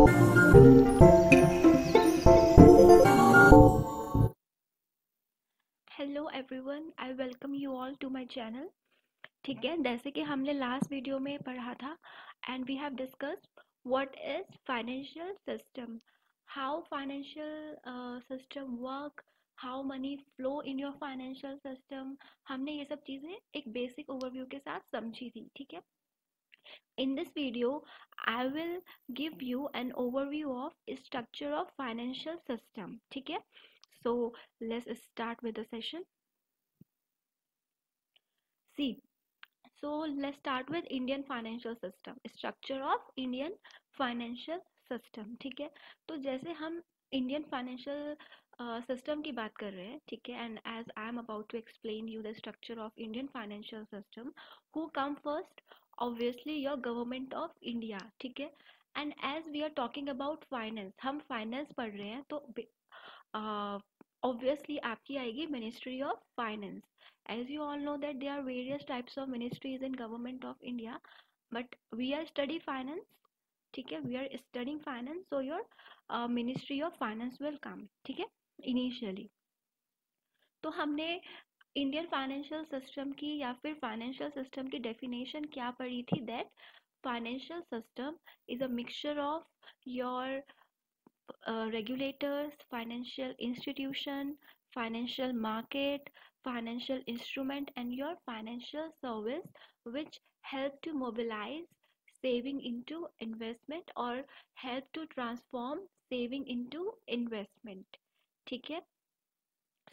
Hello everyone, I welcome you all to my channel. ठीक है, जैसे कि हमने लास्ट वीडियो में पढ़ा था and we have discussed what is financial system, how financial system work, how money flow in your financial system. हमने ये सब चीज़ें एक बेसिक ओवरव्यू के साथ समझी थी। ठीक है, in this video I will give you an overview of structure of financial system. ठीक है, so let's start with the session. See, so let's start with Indian financial system, structure of Indian financial system. ठीक है, तो जैसे हम Indian financial system की बात कर रहे हैं, ठीक है, and as I am about to explain you the structure of Indian financial system, who come first? Obviously your government of India. ठीक है, and as we are talking about finance, हम फाइनेंस पढ़ रहे हैं, तो ऑब्वियसली आपकी आएगी ministry of finance. As you all know that there are various types of ministries in government of India, but we are study finance. ठीक है, we are studying finance, so your ministry of finance will come. ठीक है, initially. तो हमने Indian financial system की या फिर financial system की डेफिनेशन क्या पढ़ी थी? That financial system is a mixture of your regulators, financial institution, financial market, financial instrument, and your financial service, which help to mobilize saving into investment or help to transform saving into investment. ठीक है,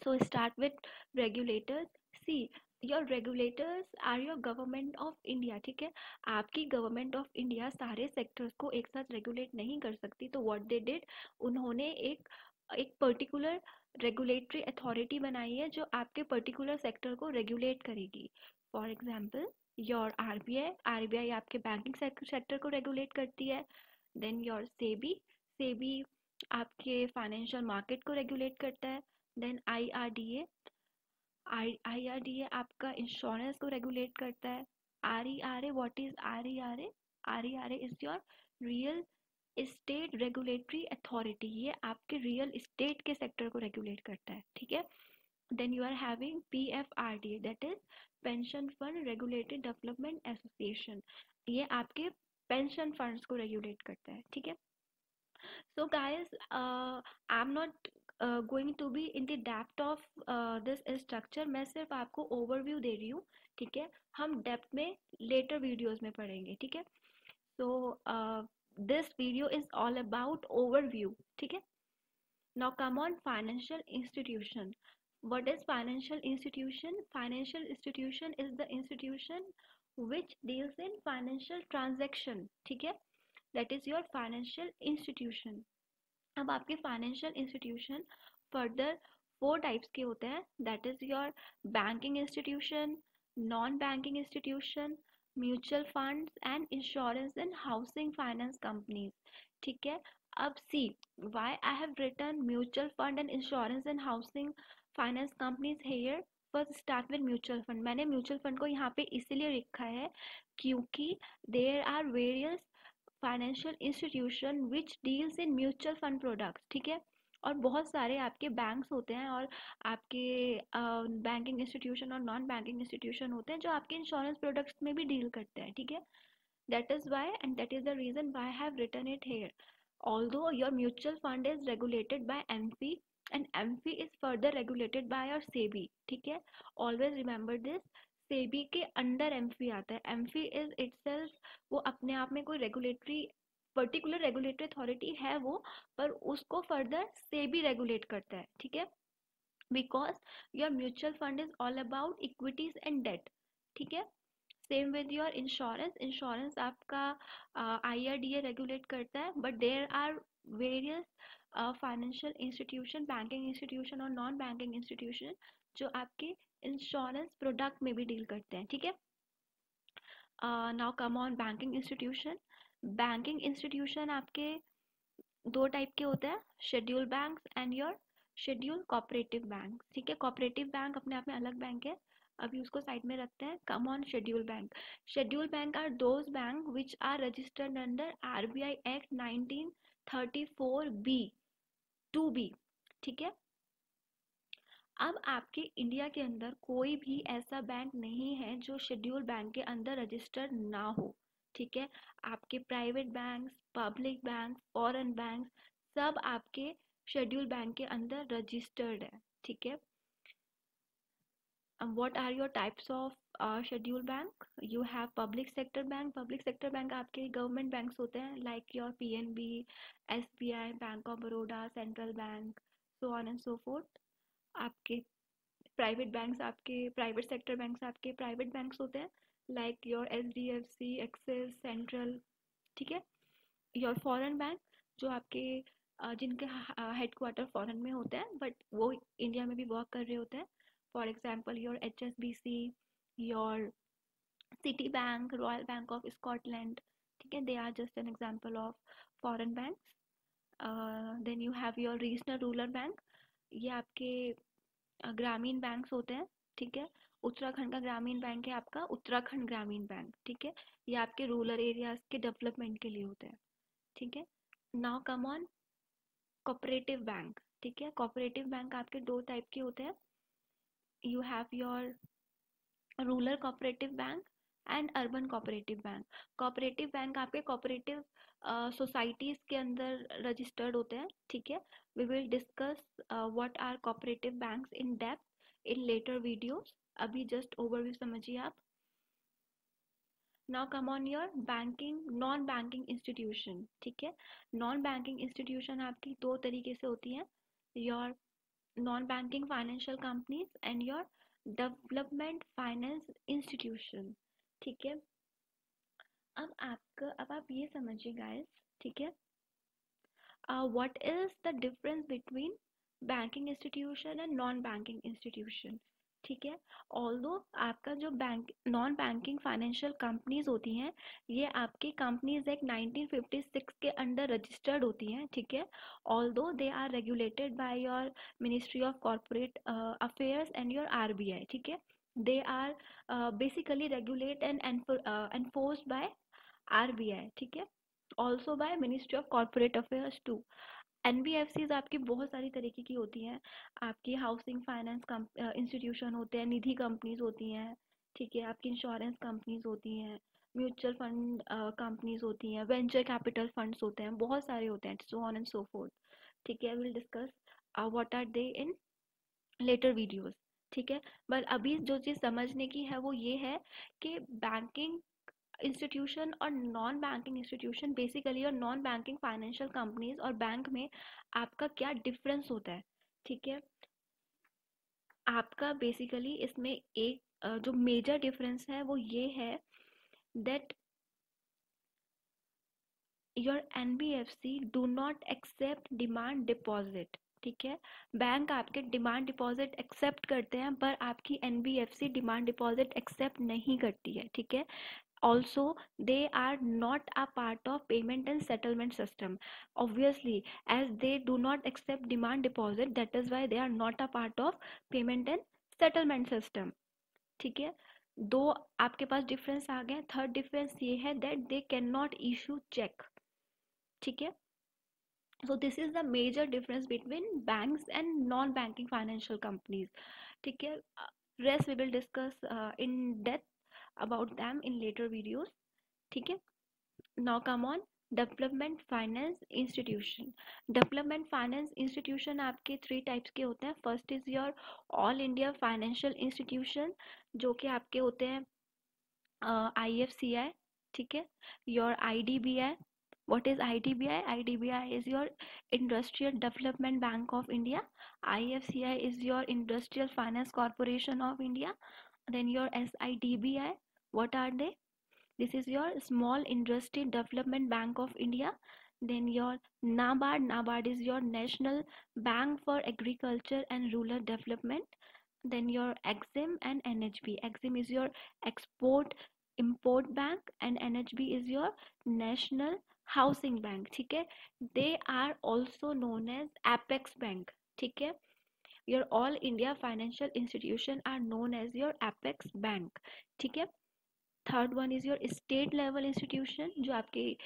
so start with regulators. See, your regulators are your government of India. ठीक है, आपकी government of India सारे sectors को एक साथ regulate नहीं कर सकती, तो व्हाट दे डिड, उन्होंने एक पर्टिकुलर रेगुलेटरी अथॉरिटी बनाई है जो आपके पर्टिकुलर सेक्टर को रेगुलेट करेगी. For example your RBI, RBI आपके बैंकिंग सेक्टर को रेगुलेट करती है. देन योर सेबी, सेबी आपके फाइनेंशियल मार्केट को रेगुलेट करता है. देन आईआरडीए, आईआरडीए आपका इंश्योरेंस को रेगुलेट करता है. RERA, what is RERA? RERA is your real estate regulatory authority, ये आपके रियल स्टेट के सेक्टर को रेगुलेट करता है. ठीक है, then you are having PFRDA, that is pension fund regulatory development association, ये आपके पेंशन फंड्स को रेगुलेट करता है. ठीक है, so guys, I'm not going to be in the depth of this structure. मैं सिर्फ आपको ओवरव्यू दे रही हूँ. ठीक है, हम डेप्थ में लेटर वीडियोस में पढ़ेंगे. ठीक है, so this video is all about overview. ठीक है, now come on financial institution. What is financial institution? Financial institution is the institution which deals in financial transaction. ठीक है, that is your financial institution. अब आपके financial institution further 4 types के होते हैं. That is your banking institution, non banking institution, mutual funds and insurance and housing finance companies. ठीक है, अब see why I have written mutual fund and insurance and housing finance companies here. First start with mutual fund. मैंने mutual fund को यहाँ पे इसलिए लिखा है क्योंकि there are various financial institution which deals in mutual fund products. ठीक है, और बहुत सारे आपके बैंक्स होते हैं और आपके बैंकिंग इंस्टीट्यूशन और नॉन बैंकिंग इंस्टीट्यूशन होते हैं जो आपके इंश्योरेंस प्रोडक्ट्स में भी डील करते हैं. ठीक है, that is why and that is the reason why I have written it here. Although your mutual fund is regulated by AMFI and AMFI is further regulated by your SEBI. ठीक है, always remember this. SEBI के under AMFI आता है. AMFI is itself, वो अपने आप में कोई रेगुलेटरी पर्टिकुलर रेगुलेटरी अथॉरिटी है वो, पर उसको फर्दर सेबी रेगुलेट करता है. ठीक है, because your mutual fund is all about equities and debt. ठीक है, same with your insurance. Insurance आपका आईआरडीए रेगुलेट करता है, but there are various financial institution, banking institution और नॉन बैंकिंग इंस्टीट्यूशन जो आपके इंश्योरेंस प्रोडक्ट में भी डील करते हैं. ठीक है, now come on banking institution. Banking institution आपके 2 टाइप के होते हैं, schedule bank and your schedule cooperative bank. ठीक है, कोऑपरेटिव बैंक अपने आप में अलग बैंक है. अभी उसको साइड में रखते हैं. Come on schedule bank. Schedule bank are those bank which are registered under RBI act 1934 B 2B. ठीक है. अब आपके इंडिया के अंदर कोई भी ऐसा बैंक नहीं है जो शेड्यूल बैंक के अंदर रजिस्टर्ड ना हो. ठीक है. आपके private bank, public bank, foreign bank, सब आपके शेड्यूल बैंक के अंदर रजिस्टर्ड है. ठीक है. What are your types of scheduled bank? You have public sector bank. Public sector bank आपके government banks होते हैं, like your PNB, SBI, Bank of Baroda, Central Bank, so on and so forth. आपके private banks, आपके private sector banks आपके private banks होते हैं, like your HDFC, axis, central. ठीक है. योर फॉरेन बैंक, जो आपके जिनके हेडक्वार्टर फॉरेन में होते हैं बट वो इंडिया में भी वर्क कर रहे होते हैं. For example your HSBC, your Citi bank, royal bank of Scotland. ठीक है. They are just an example of foreign banks. Then you have your regional rural bank. ये आपके ग्रामीण बैंक्स होते हैं. ठीक है. उत्तराखंड का ग्रामीण बैंक है आपका उत्तराखंड ग्रामीण बैंक. ठीक है. ये आपके रूरल एरियाज के डेवलपमेंट के लिए होते हैं. ठीक है. Now come on cooperative bank. ठीक है. कोऑपरेटिव बैंक आपके दो टाइप के होते हैं. You have your rural cooperative bank and urban cooperative bank. Cooperative bank आपके कोऑपरेटिव सोसाइटीज के अंदर रजिस्टर्ड होते हैं. ठीक है. We will discuss what are cooperative banks in depth in later videos. अभी जस्ट ओवरव्यू समझिए आप. Now come on your banking non banking institution. ठीक है. नॉन बैंकिंग इंस्टीट्यूशन आपकी दो तरीके से होती हैं. Your non banking financial companies and your development finance institution. ठीक है. अब आप ये समझिए गाइस. ठीक है. What is the difference between banking institution and non banking institution. ठीक है. ऑल्दो आपका जो bank non banking financial companies होती हैं, ये आपकी कंपनीज एक्ट 1956 के अंडर रजिस्टर्ड होती हैं. ठीक है. Although they are regulated by your ministry of corporate affairs and your RBI. ठीक है. They are basically regulate and enforced by RBI. ठीक है. Also by ministry of corporate affairs too. NBFCs आपकी बहुत सारी तरीके की होती हैं. आपकी हाउसिंग फाइनेंस इंस्टीट्यूशन होते हैं, निधि कंपनीज होती हैं. ठीक है. आपकी इंश्योरेंस कंपनीज होती हैं, म्यूचुअल फंड कंपनीज होती हैं, वेंचर कैपिटल फंड्स होते हैं, बहुत सारे होते हैं, so on and so forth. ठीक है. Will discuss what are they in later videos. ठीक है. बट अभी जो चीज़ समझने की है वो ये है कि बैंकिंग इंस्टीट्यूशन और नॉन बैंकिंग इंस्टीट्यूशन, बेसिकली और नॉन बैंकिंग फाइनेंशियल कंपनीज और बैंक में आपका क्या डिफरेंस होता है. ठीक है. आपका बेसिकली इसमें एक जो मेजर डिफरेंस है वो ये है that your NBFC do not accept demand deposit. ठीक है. बैंक आपके डिमांड डिपॉजिट एक्सेप्ट करते हैं पर आपकी NBFC डिमांड डिपॉजिट एक्सेप्ट नहीं करती है. ठीक है. Also they are not a part of payment and settlement system. Obviously, as they do not accept demand deposit, that is why they are not a part of payment and settlement system. ठीक है. दो आपके पास difference आ गए. Third difference ये है that they can not issue cheque. ठीक है. so this is the major difference between banks and non banking financial companies. ठीक है. rest we will discuss in depth about them in later videos. ठीक है. now come on development finance institution. Development finance institution आपके three types के होते हैं. First is your all India financial institution, जो कि आपके होते हैं IFCI. ठीक है. Your IDBI. what is IDBI? IDBI is your Industrial Development Bank of India. IFCI is your Industrial Finance Corporation of India. then your SIDBI, what are they? This is your Small Industry Development Bank of India. Then your NABARD. NABARD is your National Bank for Agriculture and Rural Development. Then your EXIM and NHB. EXIM is your Export Import Bank and NHB is your National Housing Bank. ठीक है. They are also known as Apex Bank. ठीक है. your all India financial institution are known as your apex bank. ठीक है. Third one is your state level institution, जो आपके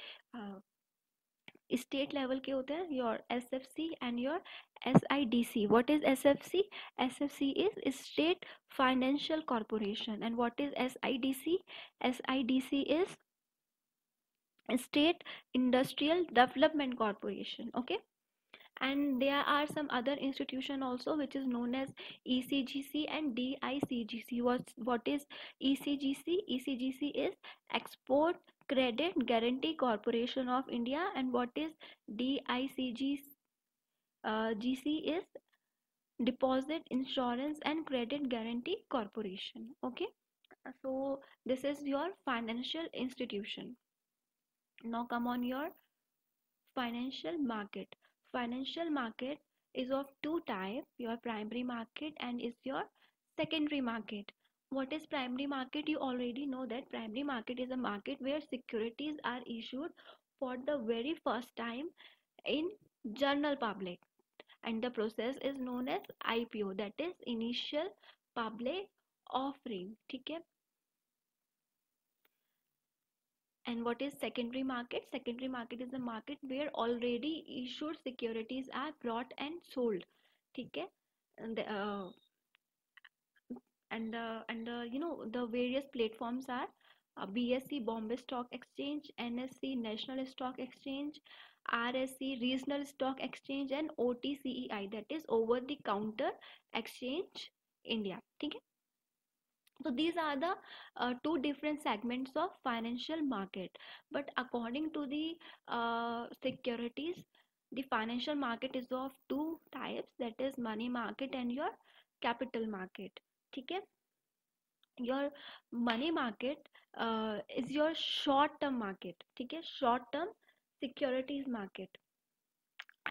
state level के होते हैं, your SFC and your SIDC. What is SFC? SFC is state financial corporation. And what is SIDC? SIDC is state industrial development corporation. Okay. And there are some other institution also which is known as ECGC and DICGC. What is ECGC? ECGC is Export Credit Guarantee Corporation of India. And what is DICGC? GC is Deposit Insurance and Credit Guarantee Corporation. Okay. So this is your financial institution. Now come on your financial market. Financial market is of two types, your primary market and is your secondary market. What is primary market? You already know that primary market is a market where securities are issued for the very first time in general public, and the process is known as IPO, that is initial public offering. ठीक है. And what is secondary market? Secondary market is a market where already issued securities are bought and sold. ठीक है. And the various platforms are BSE Bombay Stock Exchange, NSE National Stock Exchange, RSE Regional Stock Exchange, and OTCEI, that is over the counter exchange India. ठीक है. So these are the two different segments of financial market. But according to the securities, the financial market is of two types, that is money market and your capital market. ठीक है. Your money market is your short term market. ठीक है. Short term securities market.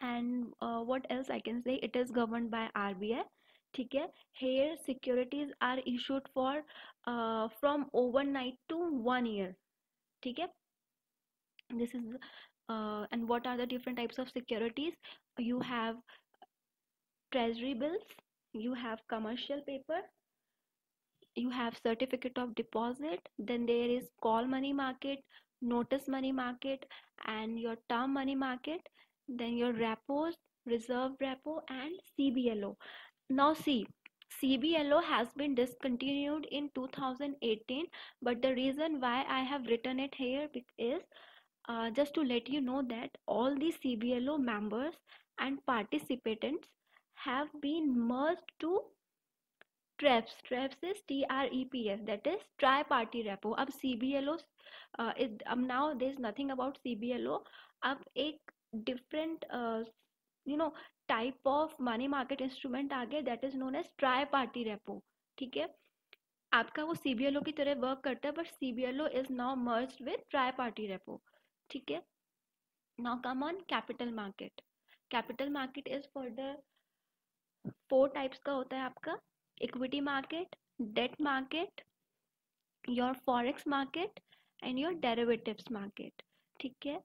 And what else I can say, it is governed by RBI. ठीक है. Here securities are issued for from overnight to 1 year. ठीक है. This is and what are the different types of securities? You have treasury bills, you have commercial paper, you have certificate of deposit, then there is call money market, notice money market, and your term money market, then your repos, reserve repo, and CBLO. Now see, CBLO has been discontinued in 2018, but the reason why I have written it here is just to let you know that all the CBLO members and participants have been merged to TREPS. TREPS is TREPS, that is tri-party repo. अब CBLO अब now there is nothing about CBLO. अब एक different type of money market instrument आ गया, that is known as tri-party repo. ठीक है. आपका वो CBLO की तरह वर्क करता है, but CBLO is now merged with tri-party repo. ठीक है. Now come on capital market. Capital market is for the 4 types का होता है आपका: equity market, debt market, your forex market, and your derivatives market. ठीक है.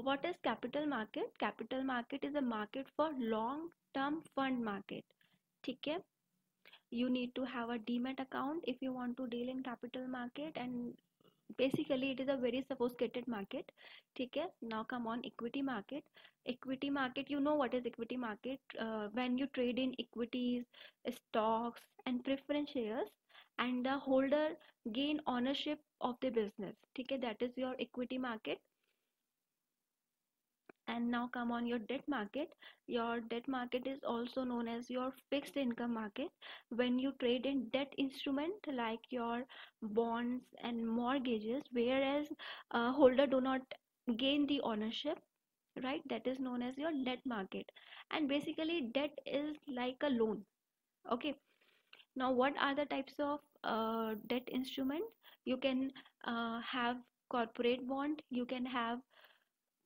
What is capital market? Capital market is a market for long term fund market. ठीक है. You need to have a demat account if you want to deal in capital market, and basically it is a very sophisticated market. ठीक है. Now come on equity market. Equity market, you know what is equity market? When you trade in equities, stocks, and preference shares, and the holder gain ownership of the business. ठीक है. That is your equity market. And now come on your debt market. Your debt market is also known as your fixed income market. When you trade in debt instrument like your bonds and mortgages, whereas holder do not gain the ownership, right? That is known as your debt market. And basically debt is like a loan. Okay. Now what are the types of debt instrument? You can have corporate bond, you can have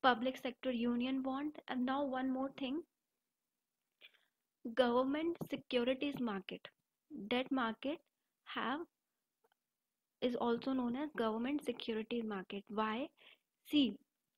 public sector union bond, and now one more thing, government securities market. Debt market have is also known as government securities market. Why? See,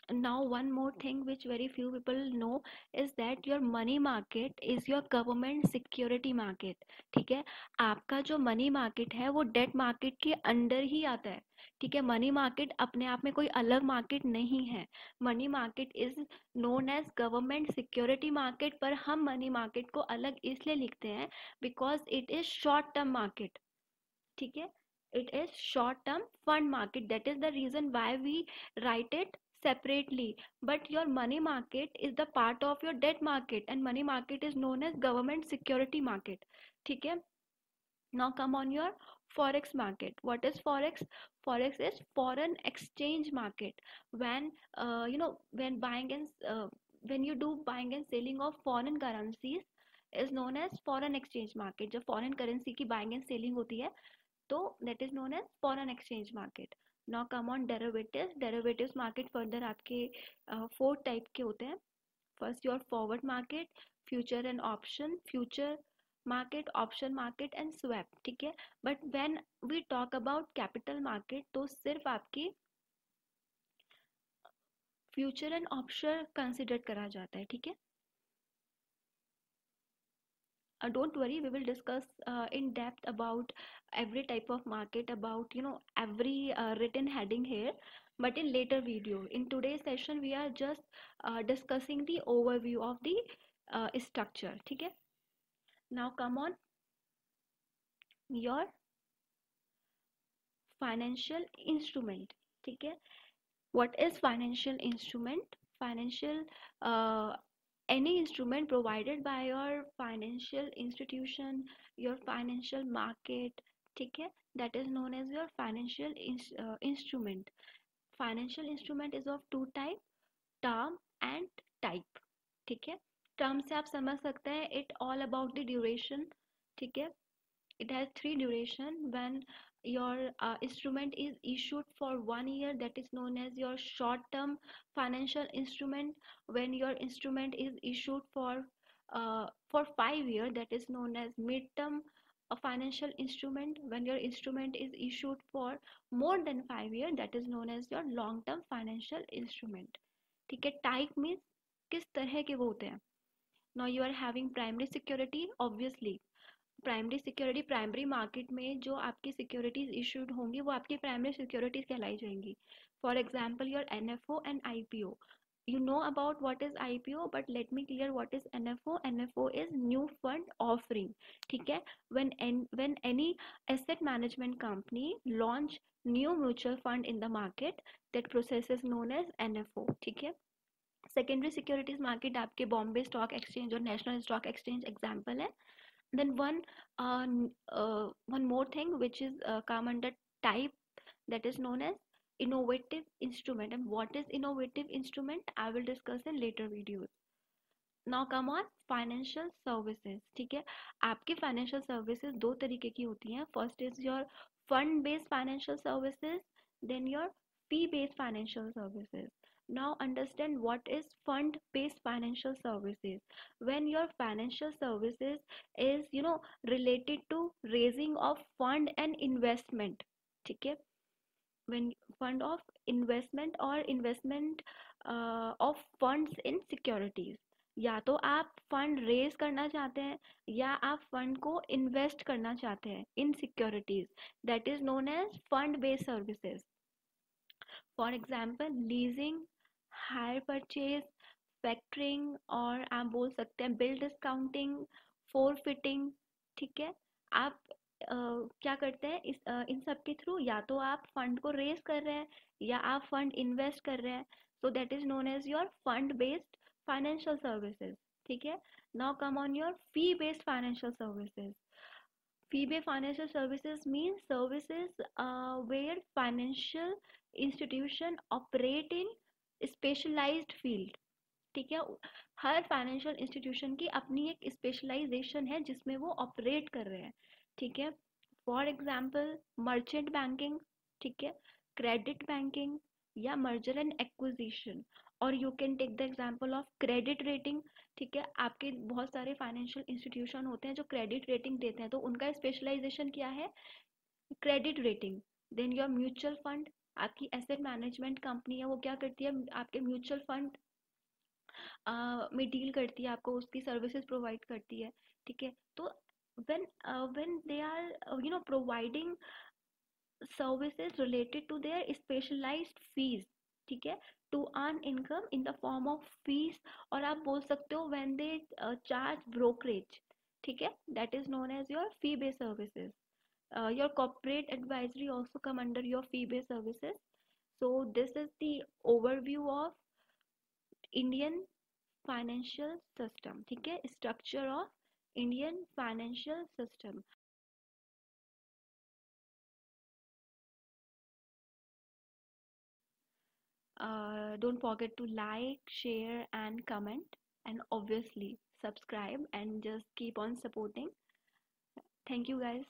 Now one more thing which very few people know is that your money market is your government security market. ठीक है, आपका जो money market है वो debt market के under ही आता है. ठीक है, मनी मार्केट अपने आप में कोई अलग मार्केट नहीं है. Money market is known as government security market. पर हम मनी मार्केट को अलग इसलिए लिखते हैं because it is short term market. ठीक है, it is short term fund market. That is the reason why we write it separately. But your money market is the part of your debt market, and money market is known as government security market. ठीक है, now come on your forex market. What is forex? Forex is foreign exchange market. When when buying and when you do buying and selling of foreign currencies is known as foreign exchange market. जब foreign currency की buying and selling होती है तो that is known as foreign exchange market. Now come on derivatives. Derivatives market further आपके 4 type के होते हैं. First your forward market, future and option, future market, option market and swap. ठीक है, but when we talk about capital market तो सिर्फ आपकी future and option consider करा जाता है. ठीक है, don't worry, we will discuss in depth about every type of market, about every written heading here, but in later video. In today's session we are just discussing the overview of the structure. ठीक है, now come on your financial instrument. ठीक है, what is financial instrument? Financial uh, any instrument provided by your financial institution, your financial market. ठीक है, that is known as your financial instrument. Financial instrument is of two type, term and type. ठीक है, term से आप समझ सकते हैं it all about the duration. ठीक है, it has 3 duration. When your instrument is issued for 1 year, that is known as your short term financial instrument. When your instrument is issued for 5 year, that is known as mid term financial instrument. When your instrument is issued for more than 5 year, that is known as your long term financial instrument. ठीक है, type means किस तरह के वो होते हैं. Now you are having primary security. Obviously primary security, primary market में जो आपकी सिक्योरिटीज इशूड होंगी वो आपकी प्राइमरी सिक्योरिटीज कहलाई जाएंगी. For example your NFO and IPO. You know about what is IPO, but let me clear what is NFO. NFO is new fund offering. ठीक है, when any asset management company launch new mutual fund in the market, that process is known as NFO. ठीक है, secondary securities market आपके Bombay stock exchange और national stock exchange example है. Then one more thing which is come under type, that is known as innovative instrument. And what is innovative instrument I will discuss in later videos. Now come on financial services. ठीक है, आपकी financial services दो तरीके की होती हैं. First is your fund based financial services, then your fee based financial services. Now understand what is fund based financial services. When your financial services is related to raising of fund and investment. ठीक है, when fund of investment or investment of funds in securities. या तो आप fund raise करना चाहते हैं या आप फंड को इन्वेस्ट करना चाहते हैं in securities. That is known as fund based services. For example leasing, hire purchase, factoring, और आप बोल सकते हैं बिल डिस्काउंटिंग, फोरफिटिंग. ठीक है, आप क्या करते हैं इन सब के थ्रू या तो आप फंड को रेज कर रहे हैं या आप फंड इन्वेस्ट कर रहे हैं. So that is known as your fund based financial services. ठीक है, now come on your fee based financial services. Fee based financial services means services where financial institution operate in specialized field. ठीक है, हर financial institution की अपनी एक specialisation है जिसमें वो ऑपरेट कर रहे हैं. ठीक है, फॉर एग्जांपल मर्चेंट बैंकिंग. ठीक है, क्रेडिट बैंकिंग या मर्जर एंड एक्विजिशन. और you can take the example of credit rating. ठीक है, आपके बहुत सारे फाइनेंशियल इंस्टीट्यूशन होते हैं जो क्रेडिट रेटिंग देते हैं, तो उनका स्पेशलाइजेशन क्या है, credit rating. Then your mutual fund. आपकी एसेट मैनेजमेंट कंपनी है, वो क्या करती है, आपके म्यूचुअल फंड में डील करती है, आपको उसकी सर्विसेज प्रोवाइड करती है, ठीक है। तो when they are providing services related to their specialized fees, ठीक है, to earn income in the form of fees, और आप बोल सकते हो when they charge brokerage, ठीक है, that is known as your fee based services. Your corporate advisory also come under your fee based services. So this is the overview of Indian financial system, ठीक है, structure of Indian financial system. Don't forget to like, share, and comment, and obviously subscribe and just keep on supporting. Thank you, guys.